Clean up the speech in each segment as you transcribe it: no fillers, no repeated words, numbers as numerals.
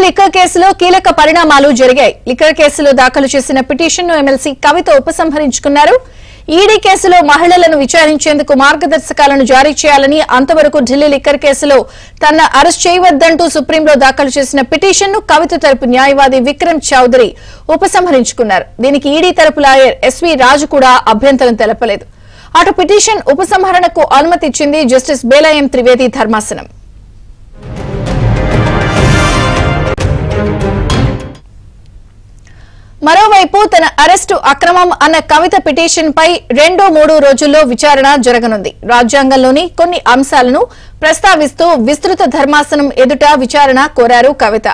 Liquor కేసులో కీలక పరిణామాలు జరిగాయి. లిక్కర్ కేసులో దాఖలు చేసిన పిటిషన్ను ఎమ్మెల్సీ కవిత ఉపసంహరించుకున్నారు. ఈడీ కేసులో మహిళలను విచారించేందుకు మార్గదర్శకాలను జారీ చేయాలని, అంతవరకు ఢిల్లీ లిక్కర్ కేసులో తన అరెస్ట్ చేయవద్దంటూ సుప్రీంలో దాఖలు చేసిన పిటిషన్ను కవిత తరపు న్యాయవాది విక్రమ్ చౌదరి ఉపసంహరించుకున్నారు. దీనికి ఈడీ తరపు లాయర్ ఎస్వీ రాజు కూడా అభ్యంతరం తెలపలేదు. అటు పిటిషన్ ఉపసంహరణకు అనుమతి ఇచ్చింది జస్టిస్ బేలాయం త్రివేది ధర్మాసనం. మరోవైపు తన అరెస్టు అక్రమం అన్న కవిత పిటిషన్ పై 2-3 రోజుల్లో విచారణ జరగనుంది. రాజ్యాంగంలోని కొన్ని అంశాలను ప్రస్తావిస్తూ విస్తృత ధర్మాసనం ఎదుట విచారణ కోరారు కవిత.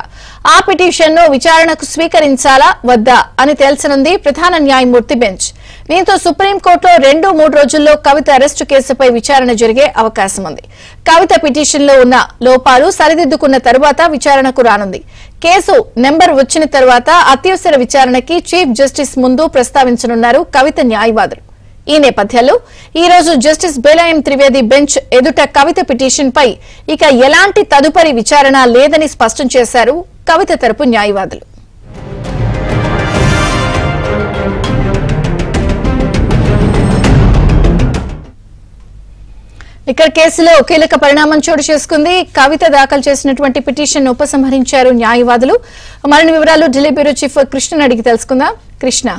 ఆ పిటిషన్ను విచారణకు స్వీకరించాలా వద్దా అని తేల్చనుంది ప్రధాన న్యాయమూర్తి బెంచ్. దీంతో సుప్రీంకోర్టులో 2-3 రోజుల్లో కవిత అరెస్టు కేసుపై విచారణ జరిగే అవకాశం ఉంది. కవిత పిటిషన్లో ఉన్న లోపాలు సరిదిద్దుకున్న తరువాత విచారణకు రానుంది. కేసు నెంబర్ వచ్చిన తర్వాత అత్యవసర విచారణకి చీఫ్ జస్టిస్ ముందు ప్రస్తావించనున్నారు కవిత న్యాయవాదులు. ఈ నేపథ్యంలో ఈ రోజు జస్టిస్ బేలాయం త్రివేది బెంచ్ ఎదుట కవిత పిటిషన్ పై ఇక ఎలాంటి తదుపరి విచారణ లేదని స్పష్టం చేశారు కవిత తరపు న్యాయవాదులు. లిక్కర్ కేసులో కీలక పరిణామం చోటు చేసుకుంది. కవిత దాఖలు చేసినటువంటి పిటిషన్ ఉపసంహరించారు న్యాయవాదులు. మరిన్ని వివరాలు ఢిల్లీ బ్యూరో చీఫ్ కృష్ణను అడిగి తెలుసుకుందాం. కృష్ణ,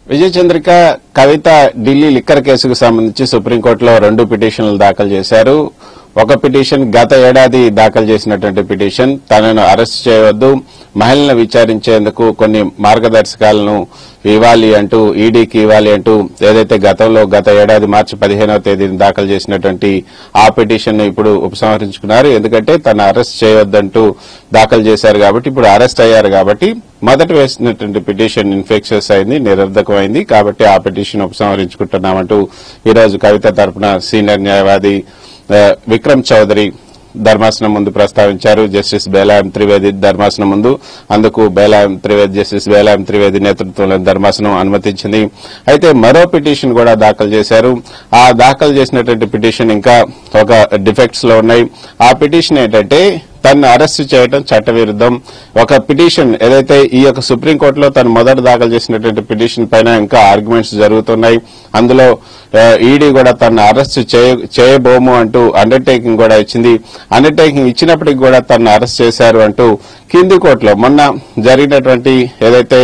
విజయ చంద్రిక, కవిత ఢిల్లీ లిక్కర్ కేసుకు సంబంధించి సుప్రీంకోర్టులో 2 పిటిషన్లు దాఖలు చేశారు. ఒక పిటిషన్ గత ఏడాది దాఖలు చేసినటువంటి పిటిషన్, తనను అరెస్ట్ చేయవద్దు, మహిళలను విచారించేందుకు కొన్ని మార్గదర్శకాలను ఇవ్వాలి అంటూ, ఈడీకి ఇవ్వాలి అంటూ ఏదైతే గత ఏడాది మార్చి 15వ తేదీని దాఖలు చేసినటువంటి ఆ పిటిషన్ ను ఇప్పుడు ఉపసంహరించుకున్నారు. ఎందుకంటే తను అరెస్ట్ చేయవద్దంటూ దాఖలు చేశారు కాబట్టి, ఇప్పుడు అరెస్ట్ అయ్యారు కాబట్టి మొదట వేసినటువంటి పిటిషన్ ఇన్ఫెక్షన్స్ అయింది, నిరర్ధకమైంది కాబట్టి ఆ పిటిషన్ ఉపసంహరించుకుంటున్నామంటూ ఈరోజు కవిత తరపున సీనియర్ న్యాయవాది విక్రమ్ చౌదరి ధర్మాసనం ముందు ప్రస్తావించారు. జస్టిస్ బేలాయం త్రివేది ధర్మాసనం ముందు. అందుకు జస్టిస్ బేలాయం త్రివేది నేతృత్వంలోని ధర్మాసనం అనుమతించింది. అయితే మరో పిటిషన్ కూడా దాఖలు చేశారు. ఆ దాఖలు చేసినటువంటి పిటిషన్ ఇంకా ఒక డిఫెక్ట్స్ లో ఉన్నాయి. ఆ పిటిషన్ ఏంటంటే, తను అరెస్ట్ చేయడం చట్టవిరుద్ధం. ఒక పిటిషన్ ఏదైతే ఈ యొక్క సుప్రీంకోర్టులో తను మొదట దాఖలు చేసినటువంటి పిటిషన్ పైన ఇంకా ఆర్గ్యుమెంట్స్ జరుగుతున్నాయి. అందులో ఈడీ కూడా తను అరెస్ట్ చేయబోము అంటూ అండర్టేకింగ్ కూడా ఇచ్చింది. అండర్టేకింగ్ ఇచ్చినప్పటికీ కూడా తను అరెస్ట్ చేశారు అంటూ కింది కోర్టులో మొన్న జరిగినటువంటి ఏదైతే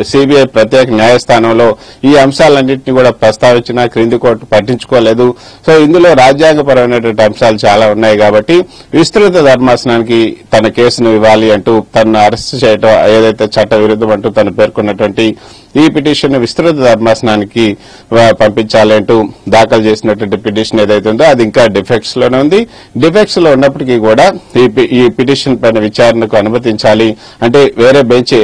సిబిఐ ప్రత్యేక న్యాయస్థానంలో ఈ అంశాలన్నింటినీ కూడా ప్రస్తావించినా క్రింది కోర్టు పట్టించుకోలేదు. సో ఇందులో రాజ్యాంగపరమైనటువంటి అంశాలు చాలా ఉన్నాయి కాబట్టి విస్తృత ధర్మాసనానికి తన కేసును ఇవ్వాలి అంటూ తనను అరెస్ట్ చేయడం ఏదైతే చట్ట విరుద్ధం అంటూ తను పేర్కొన్నటువంటి ఈ పిటిషన్ విస్తృత ధర్మాసనానికి పంపించాలి అంటూ దాఖలు చేసినటువంటి పిటిషన్ ఏదైతే ఉందో అది ఇంకా డిఫెక్ట్స్ లోనే ఉంది. డిఫెక్ట్స్ లో ఉన్నప్పటికీ కూడా ఈ పిటిషన్ పైన విచారణకు అనుమతించాలి. అంటే వేరే బెంచ్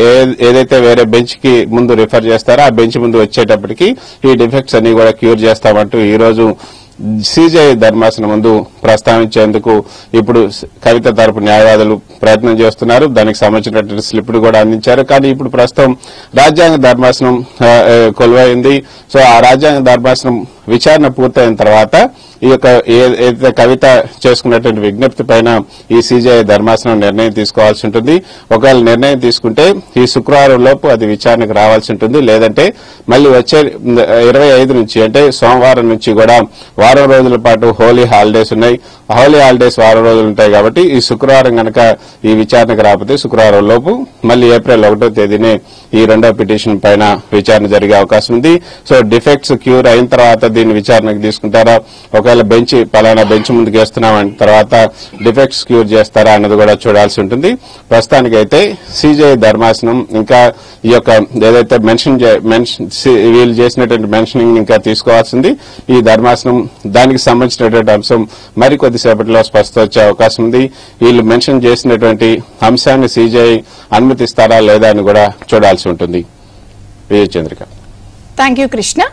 ఏదైతే వేరే బెంచ్ కి ముందు రిఫర్ చేస్తారో ఆ బెంచ్ ముందు వచ్చేటప్పటికి ఈ డిఫెక్ట్స్ అన్ని కూడా క్యూర్ చేస్తామంటూ ఈ రోజు సిజేఐ ధర్మాసనం ముందు ప్రస్తావించేందుకు ఇప్పుడు కవిత తరపు న్యాయవాదులు ప్రయత్నం చేస్తున్నారు. దానికి సంబంధించినటువంటి స్లిప్ కూడా అందించారు. కానీ ఇప్పుడు ప్రస్తుతం రాజ్యాంగ ధర్మాసనం కొలువైంది. సో ఆ రాజ్యాంగ ధర్మాసనం విచారణ పూర్తయిన తర్వాత ఈ యొక్క ఏదైతే కవిత చేసుకున్నటువంటి విజ్ఞప్తి పైన ఈ సిజేఐ ధర్మాసనం నిర్ణయం తీసుకోవాల్సి ఉంటుంది. ఒకవేళ నిర్ణయం తీసుకుంటే ఈ శుక్రవారం లోపు అది విచారణకు రావాల్సి ఉంటుంది. లేదంటే మళ్లీ వచ్చే 25 నుంచి అంటే సోమవారం నుంచి కూడా వారం రోజుల పాటు హోలీ హాలిడేస్ ఉన్నాయి. హోలీ హాలిడేస్ వారం రోజులు ఉంటాయి కాబట్టి ఈ శుక్రవారం కనుక ఈ విచారణకు రాకపోతే శుక్రవారం లోపు మళ్లీ ఏప్రిల్ 1వ తేదీనే ఈ రెండవ పిటిషన్ పైన విచారణ జరిగే అవకాశం ఉంది. సో డిఫెక్ట్స్ క్యూర్ అయిన తర్వాత దీన్ని విచారణకు తీసుకుంటారా, ఒకవేళ పలానా బెంచ్ ముందుకు వేస్తున్నామని తర్వాత డిఫెక్ట్స్ క్యూర్ చేస్తారా అన్నది కూడా చూడాల్సి ఉంటుంది. ప్రస్తుతానికైతే సిజేఐ ధర్మాసనం ఇంకా ఈ యొక్క ఏదైతే వీళ్ళు చేసినటువంటి మెన్షనింగ్ ఇంకా తీసుకోవాల్సింది. ఈ ధర్మాసనం దానికి సంబంధించినటువంటి అంశం మరికొద్దిసేపట్లో స్పష్టత వచ్చే అవకాశం ఉంది. వీళ్ళు మెన్షన్ చేసినటువంటి అంశాన్ని సిజేఐ అనుమతిస్తారా లేదా అని కూడా చూడాల్సి ఉంటుంది. విజయ చంద్రిక. థాంక్యూ కృష్ణ.